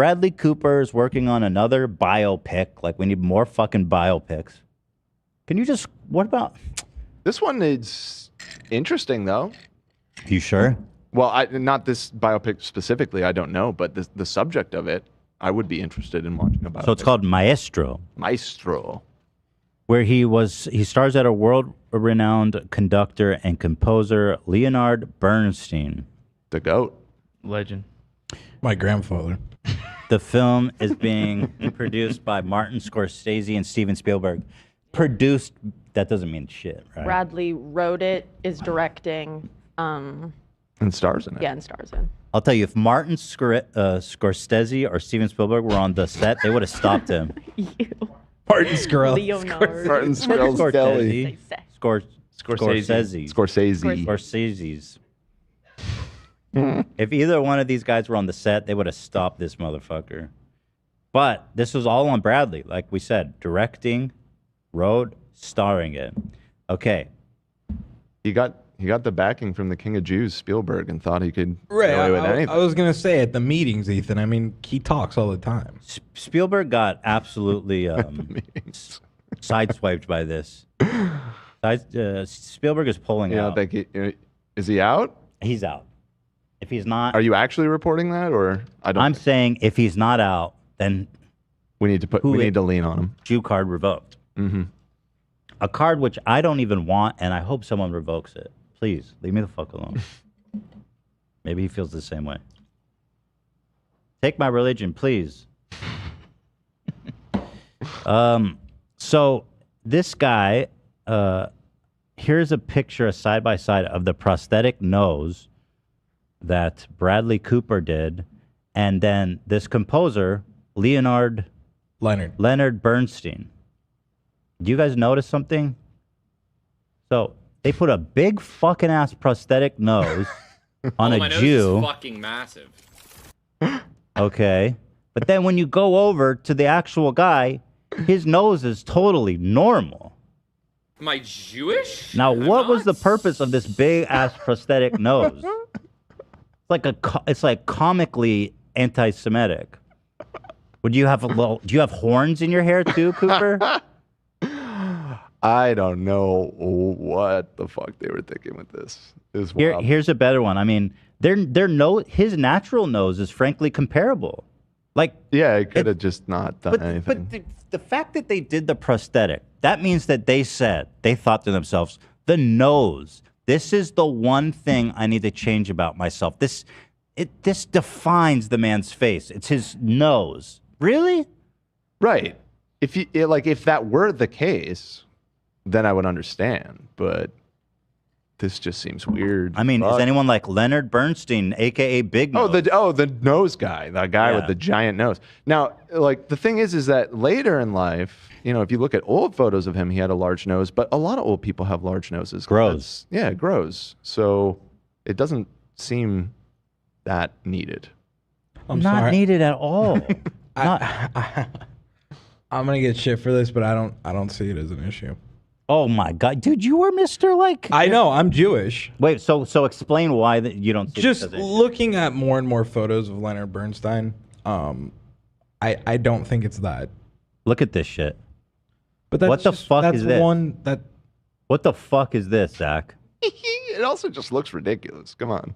Bradley Cooper is working on another biopic. Like, we need more fucking biopics. Can you just, what about? This one is interesting, though. You sure? Well, not this biopic specifically, I don't know, but the subject of it, I would be interested in watching about. So it's called Maestro. Maestro. Where he stars at a world-renowned conductor and composer, Leonard Bernstein. The GOAT. Legend. My grandfather. The film is being produced by Martin Scorsese and Steven Spielberg. Produced, that doesn't mean shit, right? Bradley wrote it, is directing. And stars in it. Yeah, and stars in. I'll tell you, if Martin Scorsese or Steven Spielberg were on the set, they would have stopped him. Martin Scorsese. Leonard. Martin Scorsese. Scorsese's. If either one of these guys were on the set, they would have stopped this motherfucker. But this was all on Bradley, like we said, directing, wrote, starring it. Okay. He got the backing from the King of Jews, Spielberg, and thought he could Right, get away with anything. I was gonna say at the meetings, Ethan. I mean, he talks all the time. Spielberg got absolutely sideswiped by this. Spielberg is pulling out. Is he out? He's out. If he's not, are you actually reporting that, or I'm saying if he's not out, then we need to lean on him. Jew card revoked. Mm-hmm. A card which I don't even want, and I hope someone revokes it. Please leave me the fuck alone. Maybe he feels the same way. Take my religion, please. So this guy, here's a picture, a side by side of the prosthetic nose that Bradley Cooper did, and then this composer, Leonard Bernstein. Do you guys notice something? So they put a big fucking ass prosthetic nose on a my Jew. Nose is fucking massive. Okay, but then when you go over to the actual guy, his nose is totally normal. Am I Jewish? Now, what was the purpose of this big ass prosthetic nose? It's like comically anti-Semitic. Would you have do you have horns in your hair too, Cooper? I don't know what the fuck they were thinking with this. Is wild. Here's a better one. I mean, his natural nose is frankly comparable. Like, yeah, it could have just not done anything. But the fact that they did the prosthetic, that means that they thought to themselves, the nose. This is the one thing I need to change about myself. This defines the man's face. It's his nose. Really? Right. If that were the case, then I would understand. But this just seems weird. I mean, is anyone like Leonard Bernstein, aka Big Nose? The nose guy, the guy with the giant nose. Now, like the thing is that later in life, if you look at old photos of him, he had a large nose. But a lot of old people have large noses. Grows. Yeah, it grows. So it doesn't seem that needed. Not needed at all. I'm gonna get shit for this, but I don't see it as an issue. Oh my god, dude, you were Mr. Like. I know, I'm Jewish. Wait, so explain why that you don't see just it as an looking at more and more photos of Leonard Bernstein. I don't think it's that. Look at this shit. But that's what the fuck is this? What the fuck is this, Zach? It also just looks ridiculous. Come on.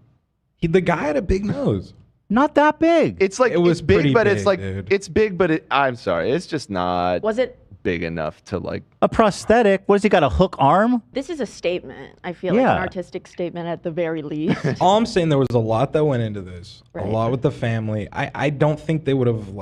The guy had a big nose. Not that big. It's like it was big, but big, it's like dude. it's big, but I'm sorry, it's just not. Was it big enough to like a prosthetic? What has he got? A hook arm? This is a statement. I feel like an artistic statement at the very least. All I'm saying, there was a lot that went into this. Right. A lot with the family. I don't think they would have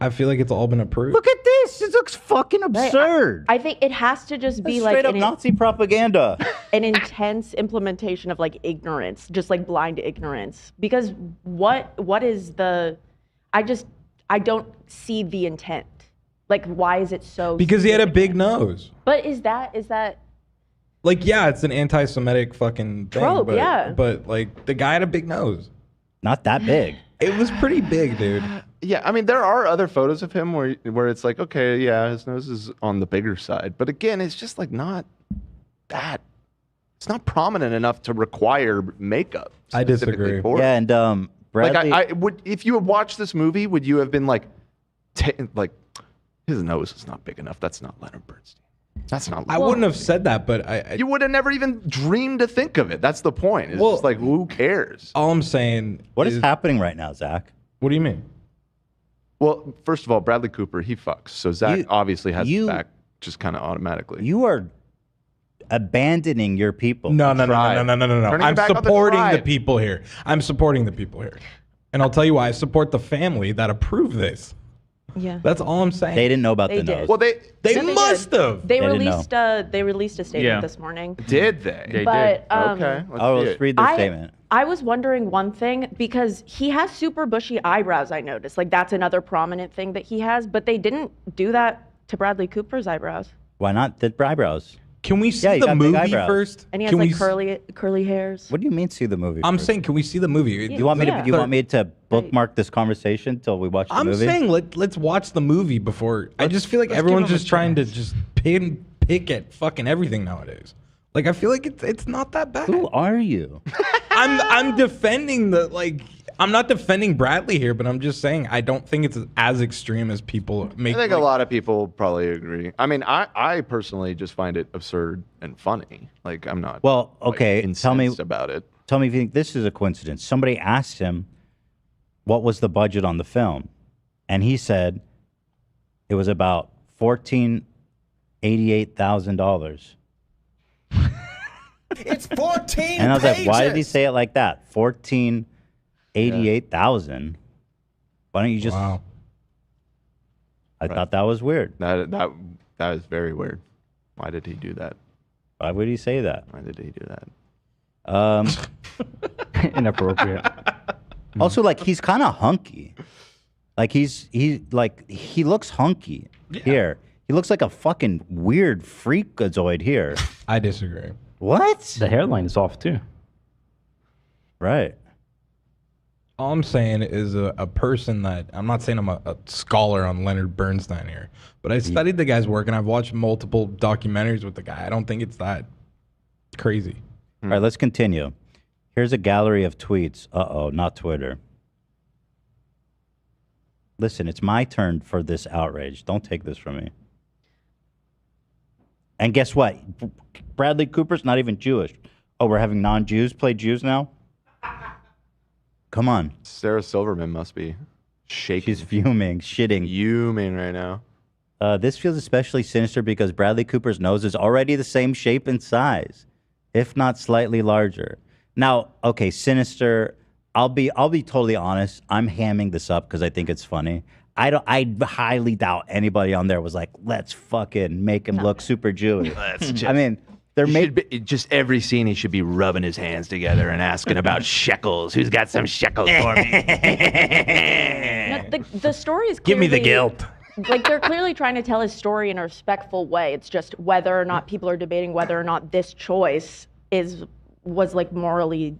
I feel like it's all been approved. Look at this. It looks fucking absurd. I think it has to just be straight up Nazi propaganda. An intense implementation of ignorance, just blind ignorance. Because what is the? I don't see the intent. Why is it so? Because he had a big nose. But is that? Yeah, it's an anti-Semitic fucking thing. Trope, but, yeah. But the guy had a big nose. Not that big. It was pretty big, dude. Yeah, I mean, there are other photos of him where it's okay, yeah, his nose is on the bigger side. But again, it's just not that. It's not prominent enough to require makeup. I disagree. For yeah, and Bradley, I would, if you had watched this movie, would you have been like, his nose is not big enough. That's not Leonard Bernstein. That's not. I wouldn't have said that, but you would have never even dreamed to think of it. That's the point. It's just like, who cares? all I'm saying. what is happening right now, Zach? What do you mean? Well, first of all, Bradley Cooper, he fucks. So Zach obviously has his back just kind of automatically. You are abandoning your people. No. I'm supporting the tribe. people here. I'm supporting the people here, and I'll tell you why. I support the family that approved this. Yeah. That's all I'm saying. They didn't know about They the did. nose. Well, they must have. They didn't released they released a statement this morning. did they? But Okay. Let's read the statement. I was wondering one thing because he has super bushy eyebrows. I noticed, like that's another prominent thing that he has, but they didn't do that to Bradley Cooper's eyebrows. Why not the eyebrows? Can we Yeah, see you the got big movie eyebrows. first? And he has Can like we curly hairs. What do you mean see the movie? I'm first? saying, can we see the movie? You want me to? Yeah. You want me to bookmark this conversation till we watch the I'm movie? saying let's watch the movie before. I just feel like let's everyone's give him a just trying to just pick at fucking everything nowadays. Like I feel like it's not that bad. Who are you? I'm defending I'm not defending Bradley here, but I'm just saying I don't think it's as extreme as people make. I think a lot of people probably agree. I mean, I personally just find it absurd and funny. Like I'm not. Well, okay. Tell me about it. Tell me if you think this is a coincidence. Somebody asked him what was the budget on the film, and he said it was about $88,000. It's 14 And I was like, why did he say it like that? 88,000. Why don't you just? Wow. I thought that was weird. That is very weird. Why did he do that? Why would he say that? Why did he do that? Inappropriate. Also, like he's kind of hunky. Like he looks hunky here. He looks like a fucking weird freakazoid here. I disagree. What? The hairline is off too. Right. All I'm saying is a person that I'm not saying I'm a scholar on Leonard Bernstein here, but I studied the guy's work and I've watched multiple documentaries with the guy. I don't think it's that crazy. All right, let's continue. Here's a gallery of tweets. Uh-oh, not Twitter. Listen, it's my turn for this outrage. Don't take this from me. And guess what? Bradley Cooper's not even Jewish. Oh, we're having non-Jews play Jews now? Come on. Sarah Silverman must be shaking. She's fuming, shitting. Fuming right now. This feels especially sinister because Bradley Cooper's nose is already the same shape and size, if not slightly larger. Now, okay, sinister. I'll be totally honest. I'm hamming this up because I think it's funny. I highly doubt anybody on there was like, let's fucking make him look super Jewish. I mean, they're just every scene he should be rubbing his hands together and asking about shekels. Who's got some shekels for me? No, the story is Give me the clearly- guilt. Like they're clearly trying to tell his story in a respectful way. It's just whether or not people are debating whether or not this choice was like morally.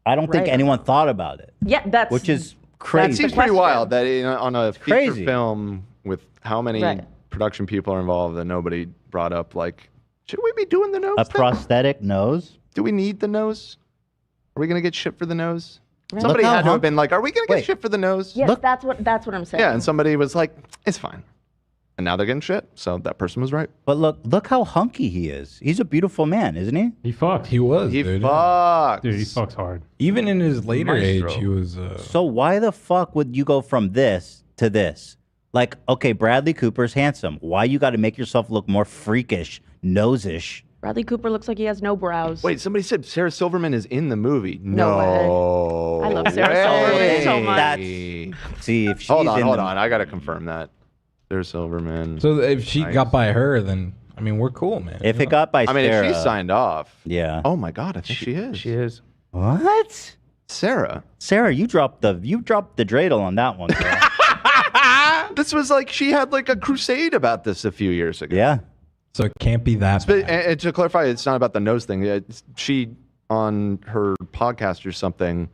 I don't think Right. anyone thought about it, Yeah, that's which is It crazy. seems pretty question. wild that on a feature Crazy. film with how many Right. production people are involved that nobody brought up, like, should we be doing the nose A thing? prosthetic nose? Do we need the nose? Are we going to get shit for the nose? Right. Somebody Look how had to have hump- been like, are we going to get Wait. shit for the nose? Yes, Look- that's what I'm saying. Yeah, and somebody was like, it's fine. And now they're getting shit. So that person was right. But look how hunky he is. He's a beautiful man, isn't he? He fucked. He was, He dude. fucks. Dude, he fucks hard. Even in his later Maestro. age, he was. So why the fuck would you go from this to this? Like, okay, Bradley Cooper's handsome. Why you got to make yourself look more freakish, nose-ish? Bradley Cooper looks like he has no brows. Wait, somebody said Sarah Silverman is in the movie. No way. I love Sarah Silverman so much. That's- See, if she's Hold in on. I got to confirm that. Sarah Silverman. So if she Nice. got by her, then I mean we're cool, man. If it got by I mean, Sarah, if she signed off. yeah. Oh my God, I think she is. She is. What? Sarah. Sarah, you dropped the dreidel on that one. Girl. This was like, she had like a crusade about this a few years ago. Yeah. So it can't be that But, bad. and to clarify, it's not about the nose thing. She, on her podcast or something,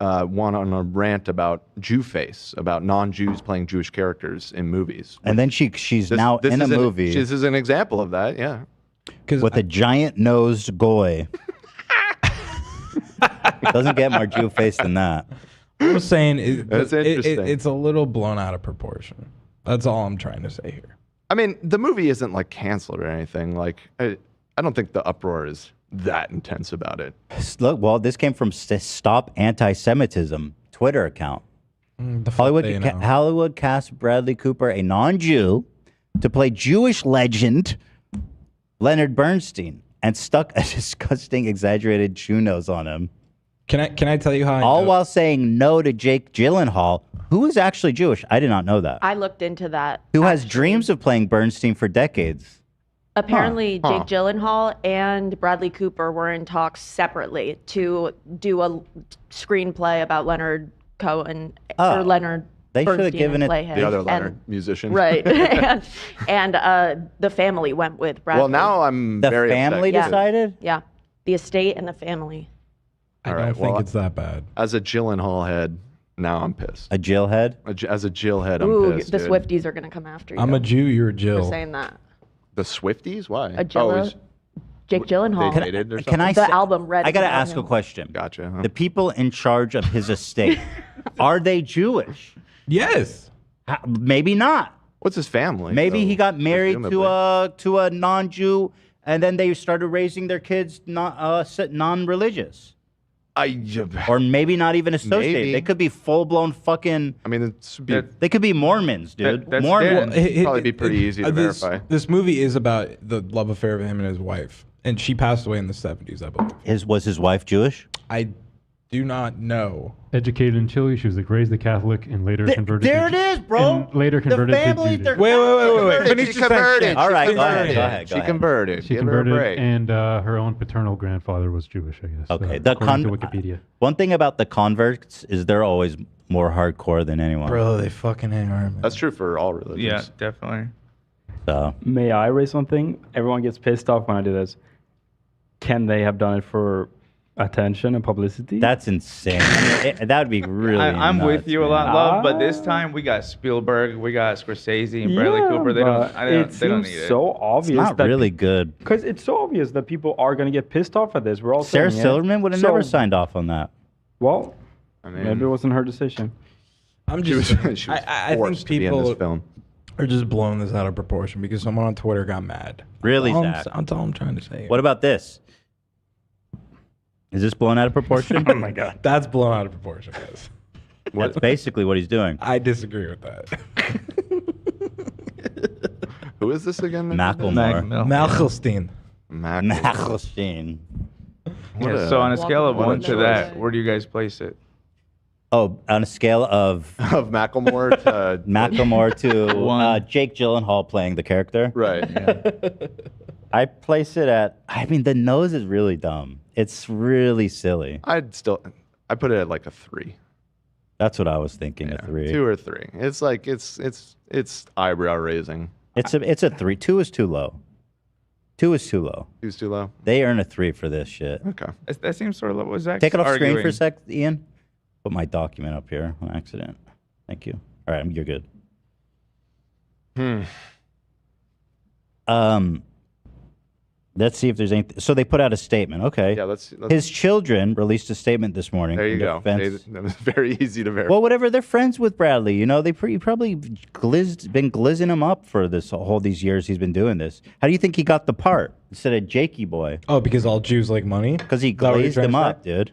went on a rant about Jew face, about non-Jews playing Jewish characters in movies. And then she's now in a is movie This is an example of that, yeah. with a giant-nosed goy. Doesn't get more Jew face than that. I'm saying That's interesting. it's a little blown out of proportion. That's all I'm trying to say here. I mean, the movie isn't like canceled or anything. Like, I don't think the uproar is that intense about it. Look, well, this came from Stop Anti-Semitism Twitter account. Hollywood cast Bradley Cooper, a non-Jew, to play Jewish legend Leonard Bernstein, and stuck a disgusting, exaggerated Jew nose on him. Can I tell you how? All while saying no to Jake Gyllenhaal, who is actually Jewish. I did not know that. I looked into that. Who has dreams of playing Bernstein for decades. Apparently, Jake Gyllenhaal and Bradley Cooper were in talks separately to do a screenplay about Leonard Cohen or Leonard. They should have Bernstein given and it play him. The other Leonard musician. Right. and the family went with Bradley. Well, now I'm The very family upset. decided? Yeah. The estate and the family. I don't think it's that bad. As a Gyllenhaal head, now I'm pissed. A Jill head? As a Jill head, I'm Ooh, pissed. the dude. Swifties are going to come after you. I'm a Jew, you're a Jill. for saying that. The Swifties? Why? A Jilla, Jake Gyllenhaal. They dated or something? Can I The say- album Red I is got to about ask a him. question. Gotcha. Huh? The people in charge of his estate, are they Jewish? Yes. Maybe not. What's his family? Maybe though, he got married presumably? to a non-Jew, and then they started raising their kids non-religious. Or maybe not even associated. Maybe. They could be full-blown fucking. I mean, they could be Mormons, dude. that's Mormons. It'd probably be pretty easy to this, verify. This movie is about the love affair of him and his wife, and she passed away in the 70s, I believe. Was his wife Jewish? I do not know. Educated in Chile, she was like raised a Catholic and later converted. There to, it is, bro. And later converted to Judaism. Wait. Finish She your converted. sentence. All right, She go ahead, converted. go ahead, go She ahead. converted. She Give her a converted, break. and her own paternal grandfather was Jewish, I guess. Okay, according to Wikipedia. One thing about the converts is they're always more hardcore than anyone. Bro, they fucking are, man. That's true for all religions. Yeah, definitely. So May I raise something? Everyone gets pissed off when I do this. Can they have done it for attention and publicity? that's insane. That would be really. I'm with nuts, you a man. lot, love, but this time we got Spielberg, we got Scorsese, and Bradley Cooper. They don't. but I don't it they don't seems need so it. obvious It's not that really good. because it's so obvious that people are going to get pissed off at this. We're all Sarah saying it. Silverman would have So, never signed off on that. Well, I mean, maybe it wasn't her decision. I'm she was, just. she was I forced think to be in people this film. are just blowing this out of proportion because someone on Twitter got mad. Really, That's Zach? all I'm trying to say. What about this? Is this blown out of proportion? Oh my God. That's blown out of proportion, guys. That's basically what he's doing. I disagree with that. Who is this again? Macklemore. Malchstein. Machelstein. What Yeah, a- so on a scale of what a 1 to choice. that, where do you guys place it? Oh, on a scale of Of Macklemore to Macklemore to One. Jake Gyllenhaal playing the character. right. I place it at. I mean, the nose is really dumb. It's really silly. I put it at like a 3. That's what I was thinking. Yeah, A 3. 2 or 3. It's like it's eyebrow raising. It's a 3. 2 is too low. 2 is too low. 2's too low. They earn a 3 for this shit. Okay. That seems sort of like what Zach's Take it off screen for a arguing. sec, Ian. Put my document up here on accident. Thank you. All right, you're good. Let's see if there's anything. So they put out a statement. Okay. Yeah, let's His children released a statement this morning. there you in go. defense- That was very easy to verify. Well, whatever. They're friends with Bradley. You know, you probably been glizzing him up for this whole these years he's been doing this. How do you think he got the part instead of Jakey boy? Oh, because all Jews like money? Because he Is that what you're glazed trying him to say? up, dude.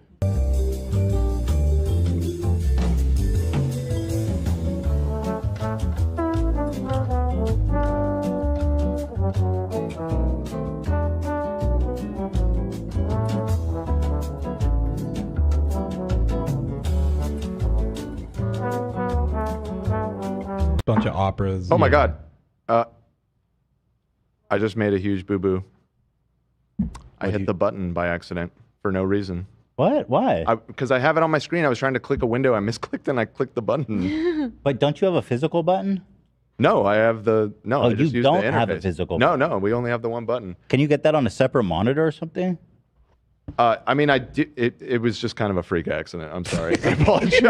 Bunch of operas. Oh my God. I just made a huge boo boo. I hit the button by accident for no reason. What? Why? Because I have it on my screen. I was trying to click a window. I misclicked and I clicked the button. But don't you have a physical button? No, I have the. No, Oh, I just you used don't the have a interface. physical No, we only have the one button. Can you get that on a separate monitor or something? I mean, it was just kind of a freak accident. I'm sorry. I apologize.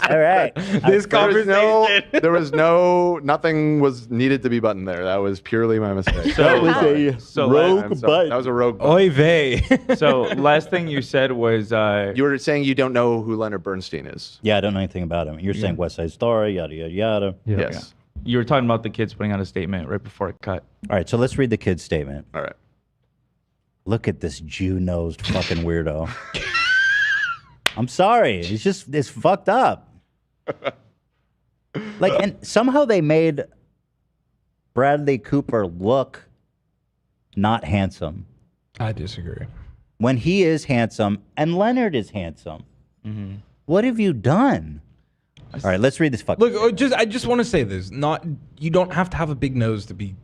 All right. This conversation. Nothing was needed to be buttoned there. That was purely my mistake. So, was a so rogue button. That was a rogue button. Oy vey. So last thing you said was You were saying you don't know who Leonard Bernstein is. Yeah, I don't know anything about him. You're saying West Side Story, yada, yada, yada. Yeah. Yes. you were talking about the kids putting out a statement right before it cut. All right, so let's read the kid's statement. All right. Look at this Jew-nosed fucking weirdo. I'm sorry. It's fucked up. Like, and somehow they made Bradley Cooper look not handsome I disagree. when he is handsome and Leonard is handsome. Mm-hmm. What have you done? All right, let's read this fucking. Look, I just want to say this. You don't have to have a big nose to be.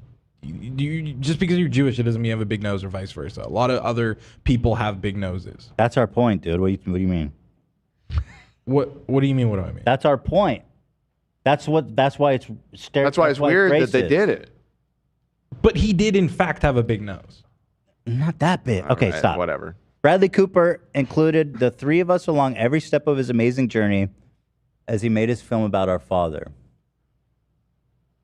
Just because you're Jewish, it doesn't mean you have a big nose, or vice versa. A lot of other people have big noses. That's our point, dude. What do you mean? What do you mean? What do I mean? That's our point. That's why it's That's why it's weird that they racist. did it. But he did, in fact, have a big nose. Not that big. All Okay, right, stop. Whatever. Bradley Cooper included the three of us along every step of his amazing journey as he made his film about our father.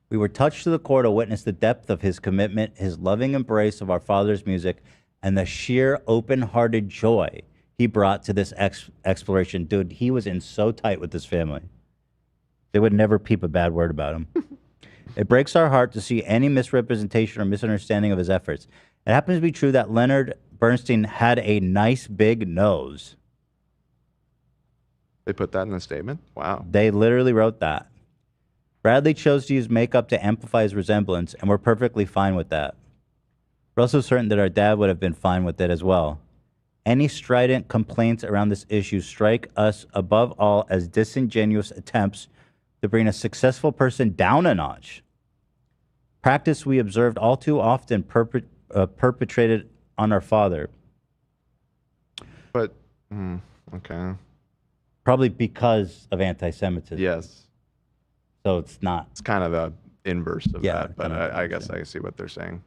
We were touched to the core to witness the depth of his commitment, his loving embrace of our father's music, and the sheer open-hearted joy he brought to this exploration. Dude, he was in so tight with his family. They would never peep a bad word about him. It breaks our heart to see any misrepresentation or misunderstanding of his efforts. It happens to be true that Leonard Bernstein had a nice big nose. They put that in the statement? Wow. They literally wrote that. Bradley chose to use makeup to amplify his resemblance, and we're perfectly fine with that. We're also certain that our dad would have been fine with it as well. Any strident complaints around this issue strike us above all as disingenuous attempts to bring a successful person down a notch. Practice we observed all too often perpetrated on our father. But, okay. Probably because of anti-Semitism. Yes. So it's not. It's kind of the inverse of Yeah, that, but kind of I guess I see what they're saying.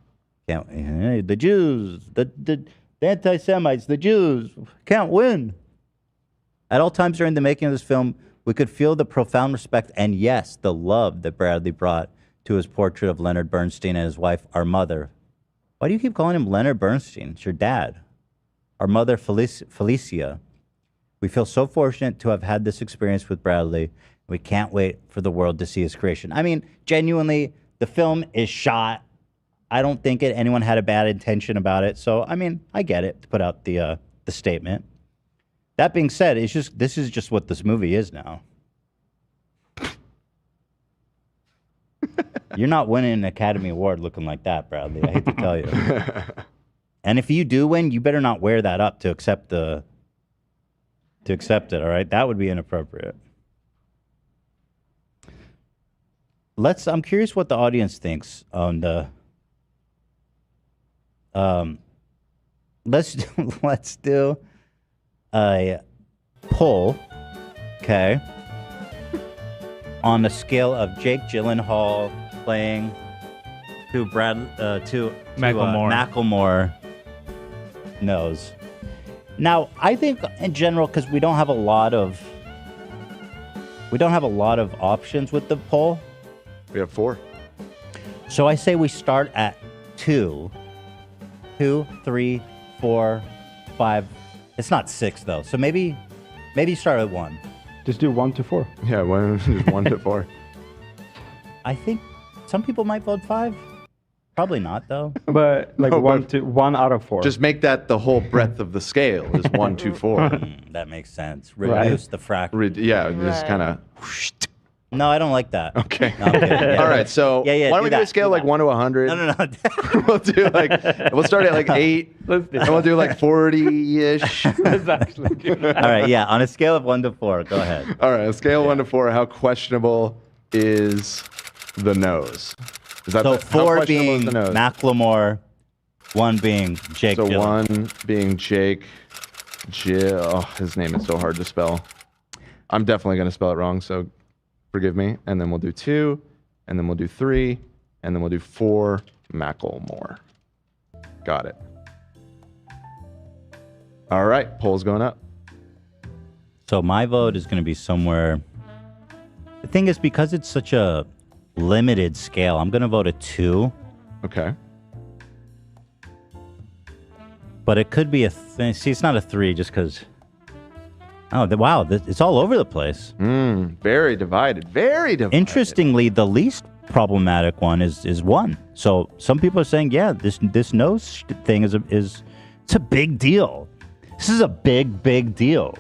Hey, the Jews, the anti-Semites, the Jews can't win. At all times during the making of this film, we could feel the profound respect and, yes, the love that Bradley brought to his portrait of Leonard Bernstein and his wife, our mother. Why do you keep calling him Leonard Bernstein? It's your dad. Our mother, Felicia. We feel so fortunate to have had this experience with Bradley. We can't wait for the world to see his creation. I mean, genuinely, the film is shot. I don't think anyone had a bad intention about it. So, I mean, I get it to put out the statement. That being said, this is just what this movie is now. You're not winning an Academy Award looking like that, Bradley. I hate to tell you. And if you do win, you better not wear that up to accept it. All right, that would be inappropriate. I'm curious what the audience thinks on the. Let's do a poll, okay, on the scale of Jake Gyllenhaal playing to Macklemore nose. Now, I think in general, because we don't have a lot of options with the poll. We have 4. So I say we start at 2, 3, 4, 5. It's not 6 though. So maybe start at 1. Just do 1 to 4. Yeah, 1 to 4. I think some people might vote 5. Probably not though. But like No, 1 out of 4. Just make that the whole breadth of the scale is 1 to 4. That makes sense. Reduce the fraction. Yeah, just kind of. No, I don't like that. Okay. No, I'm kidding. Yeah. All right. So why don't we do a scale like 1 to 100? No. we'll start at like 8. And we'll do like 40-ish. That's actually good. All right. Yeah. On a scale of 1 to 4, go ahead. All right. A scale 1 to 4. How questionable is the nose? Is that So how 4 questionable being is the nose? Macklemore, 1 being Jake. So Gyllenhaal. 1 being Jake. Oh, his name is so hard to spell. I'm definitely going to spell it wrong, so forgive me. And then we'll do 2, and then we'll do 3, and then we'll do 4, Macklemore. Got it. All right, poll's going up. So my vote is going to be somewhere. The thing is, because it's such a limited scale, I'm going to vote a 2. Okay. But it could be a thing. See, it's not a 3 just because. Oh, wow. It's all over the place. Very divided. Very divided. Interestingly, the least problematic one is 1. So some people are saying, yeah, this nose thing is it's a big deal. This is a big deal.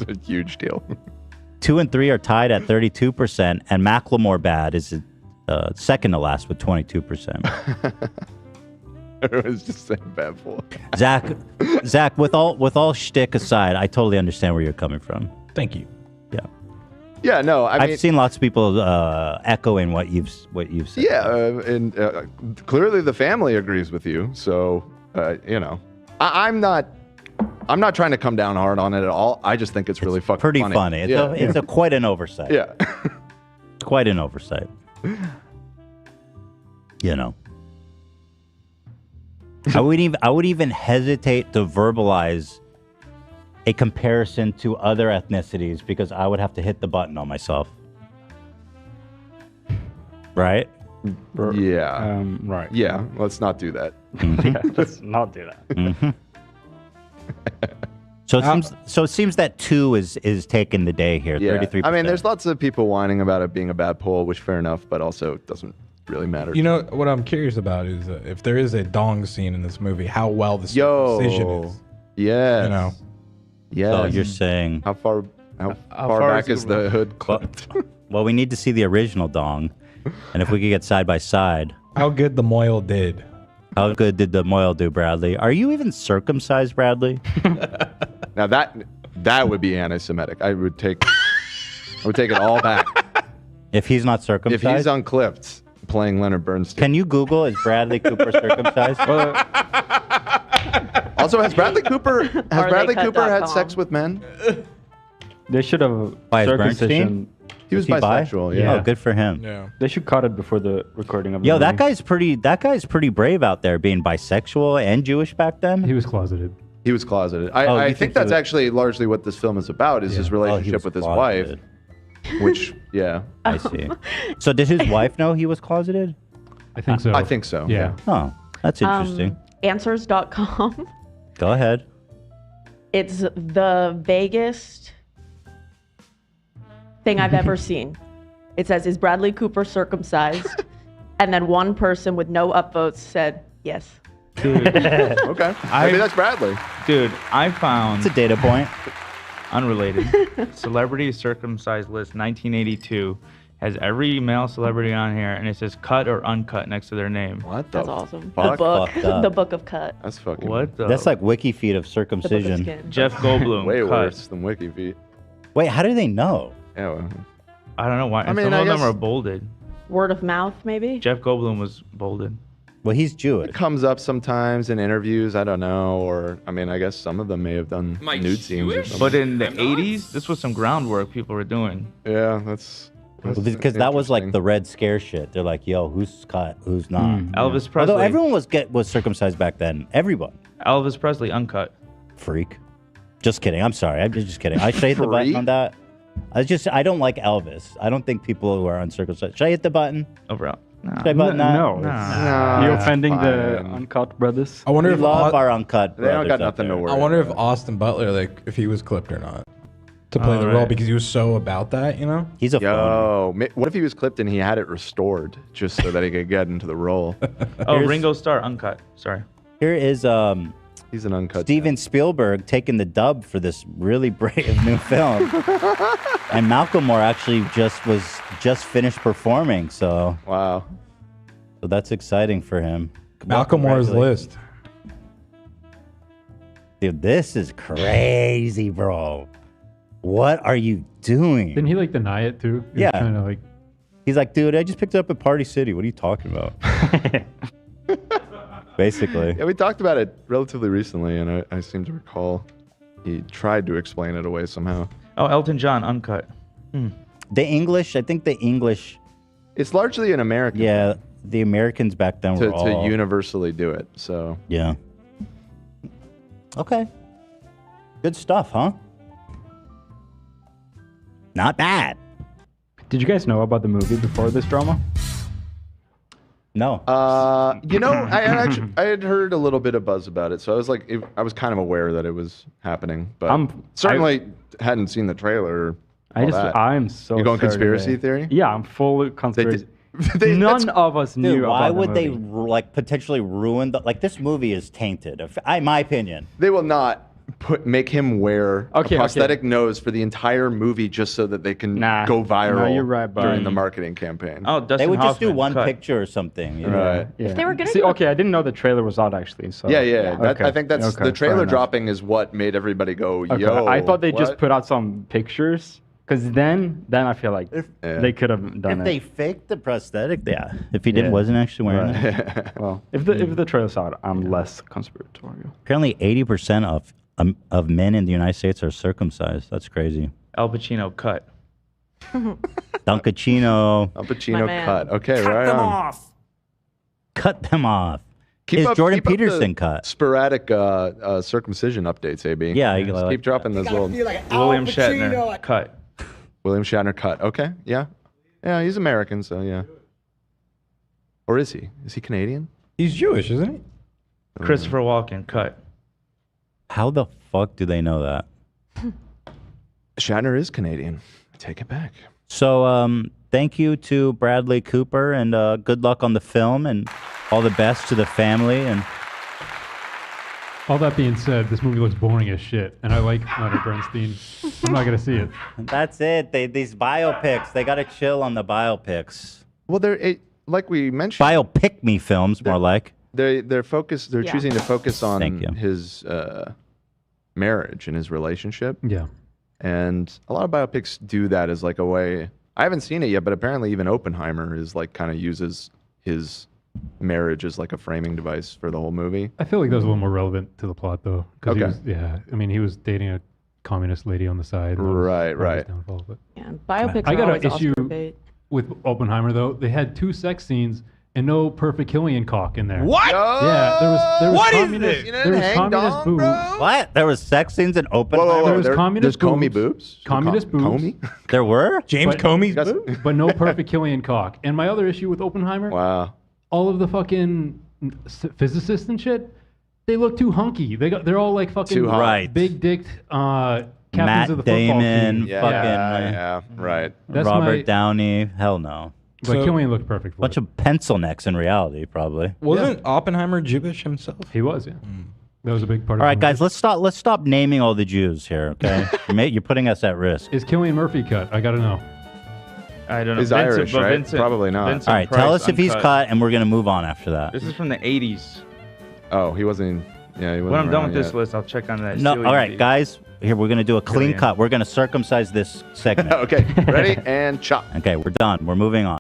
It's a huge deal. 2 and 3 are tied at 32%, and Macklemore Bad is second to last with 22%. Everyone's just saying bad pool. Zach, with all shtick aside, I totally understand where you're coming from. Thank you. Yeah. Yeah, no, I've seen lots of people echoing what you've said. Yeah, and clearly the family agrees with you. So, I'm not trying to come down hard on it at all. I just think it's really fucking pretty funny. It's quite an oversight. Yeah. Quite an oversight. You know. I would even hesitate to verbalize a comparison to other ethnicities because I would have to hit the button on myself. Right? Yeah. Right. Yeah. Let's not do that. Yeah, let's not do that. Mm-hmm. So it seems that 2 is taking the day here. Yeah. 33%. I mean, there's lots of people whining about it being a bad poll, which fair enough, but also it doesn't really matter. You know what I'm curious about is if there is a dong scene in this movie, how well the circumcision is. Yeah. You know. Yeah. So you're saying how far back is the hood clipped? Well, we need to see the original dong, and if we could get side by side. How good the moil did. How good did the moil do, Bradley? Are you even circumcised, Bradley? Now that would be anti-Semitic. I would take it all back. If he's not circumcised? If he's unclipped playing Leonard Bernstein. Can you Google, is Bradley Cooper circumcised? Also, has Bradley Cooper had RTheCut.com. sex with men? They should have Why, is circumcision. He was he bi? bisexual. Yeah. Oh, good for him. Yeah. They should cut it before the recording of the Yo, movie. that guy's pretty brave out there being bisexual and Jewish back then. He was closeted. He was closeted. you I think think that's so? actually largely what this film is about, is his relationship with his wife. Which, yeah. I see. So did his wife know he was closeted? I think so. I think so. Yeah. Oh, that's interesting. Answers.com. Go ahead. It's the vaguest thing I've ever seen. It says, is Bradley Cooper circumcised? And then one person with no upvotes said yes. Dude, Okay. Maybe that's Bradley. dude, I found It's a data point. unrelated celebrity circumcised list 1982 has every male celebrity on here, and it says cut or uncut next to their name. What the That's awesome. fuck? The book. Fucked up. The book of cut. That's fucking What the? That's like wiki feed of The book of circumcision. skin. Jeff Goldblum. way cut. worse than WikiFeet. Wait, how do they know? Yeah. Well, I don't know why. And mean, some I of them guess- are bolded. Word of mouth, maybe? Jeff Goldblum was bolded. Well, he's Jewish. it comes up sometimes in interviews. I don't know, or I mean, I guess some of them may have done Am I nude scenes. Or Jewish? something. But in the I'm not. 80s, this was some groundwork people were doing. Yeah, that's Because that was like interesting. the Red Scare shit. They're like, yo, who's cut, who's not. Elvis Presley. Although everyone was circumcised back then. Everyone. Elvis Presley uncut. Freak. Just kidding. I'm sorry. I'm just kidding. I should I hit the button Freak? on that. I don't like Elvis. I don't think people who are uncircumcised. Should I hit the button? Overall. No. Should I button that? No. Nah, You're it's offending the fine. uncut brothers. I wonder We if love Au- our uncut They don't brothers got out nothing to there. worry I wonder if about. Austin Butler, like, if he was clipped or not to play Oh, the role right. because he was so about that, you know? He's a phony. Yo, what if he was clipped and he had it restored just so that he could get into the role? Oh, Here's- Ringo Starr uncut. Sorry. Here is He's an uncut. Steven Spielberg taking the dub for this really brave new film. And Macklemore actually just finished performing, so Wow. that's exciting for him. Malcolmore's Congratulations. list. Dude, this is crazy, bro. What are you doing? Didn't he like deny it too? He was Yeah. Kind of like. He's like, dude, I just picked it up at Party City. What are you talking about? Basically. Yeah, we talked about it relatively recently, and I seem to recall he tried to explain it away somehow. Oh, Elton John uncut. The English, I think the English, It's largely an American. yeah, the Americans back then were to all universally do it. So yeah. Okay. Good stuff, huh? Not bad. Did you guys know about the movie before this drama? No. I had heard a little bit of buzz about it, so I was like, I was kind of aware that it was happening, but certainly hadn't seen the trailer. I'm so. You going sorry conspiracy today. theory? Yeah, I'm full conspiracy. None of us knew. Dude, why about would the they movie. like potentially ruin the like? This movie is tainted. In my opinion. They will not make him wear a prosthetic nose for the entire movie just so that they can go viral. No, you're right, during the marketing campaign. Oh, They would just do one picture or something. You know? Right. Yeah. they were gonna See, do a- okay, I didn't know the trailer was out actually. So Yeah. Okay. I think that's Okay, the fair trailer enough. dropping is what made everybody go, Okay. yo. I thought they just what?" put out some pictures, because then I feel like they could have done If it. they faked the prosthetic, yeah. If he didn't, wasn't actually wearing it. Right. Well, if the trailer's out, I'm less conspiratorial. Apparently, 80% of men in the United States are circumcised. That's crazy. Al Pacino cut. Dunkachino. Al Pacino cut. Okay, right on. Cut them off. Is Jordan Peterson cut? Sporadic circumcision updates, AB. Yeah, Just keep dropping those little. William Shatner cut. William Shatner cut. Okay, yeah, he's American, so yeah. Or is he? Is he Canadian? He's Jewish, isn't he? Christopher Walken cut. How the fuck do they know that? Shatner is Canadian. Take it back. So, thank you to Bradley Cooper, and good luck on the film, and all the best to the family. And all that being said, this movie looks boring as shit, and I like Leonard Bernstein. I'm not gonna see it. That's it. These biopics, they gotta chill on the biopics. Well, like we mentioned, Biopic me films, more like. They're focused. They're choosing to focus on Thank you. his marriage and his relationship. Yeah. And a lot of biopics do that as like a way. I haven't seen it yet, but apparently even Oppenheimer is like kind of uses his marriage as like a framing device for the whole movie. I feel like that was a little more relevant to the plot, though. Okay. He was dating a communist lady on the side. and that was Right, part of his right. downfall, but- Yeah, biopics I are got always an issue Oscar bait. with Oppenheimer, though. They had 2 sex scenes and no perfect Killian cock in there. What? Yeah, there was What is communist, this? there was communist boobs. What? There was sex scenes in Oppenheimer? There was There's communist Comey boobs. Communist boobs. Comey? There were? James But- Comey's That's- boob? But no perfect Killian cock. And my other issue with Oppenheimer, Wow. all of the fucking physicists and shit, they look too hunky. They're all like fucking Too hot. Right. big dicked captains Matt of the football Damon, team. Yeah, fucking yeah, right. That's Robert my- Downey. Hell no. But So- Killian looked perfect for Bunch it. of pencil necks in reality, probably. Wasn't Oppenheimer Jewish himself? He was, yeah. That was a big part of All the right, movie. guys, let's stop naming all the Jews here, okay? You're putting us at risk. Is Killian Murphy cut? I gotta know. I don't know. He's Irish, but right? Probably not. Vincent All right, tell Price us if he's uncut. cut, and we're gonna move on after that. This is from the 80s. Oh, he wasn't. Yeah, he wasn't. When I'm done around with this yet. list, I'll check on that. No, Cillian all right, Murphy. guys. Here, we're gonna do a clean Cillian. cut. We're gonna circumcise this segment. Okay, ready and chop. Okay, we're done. We're moving on.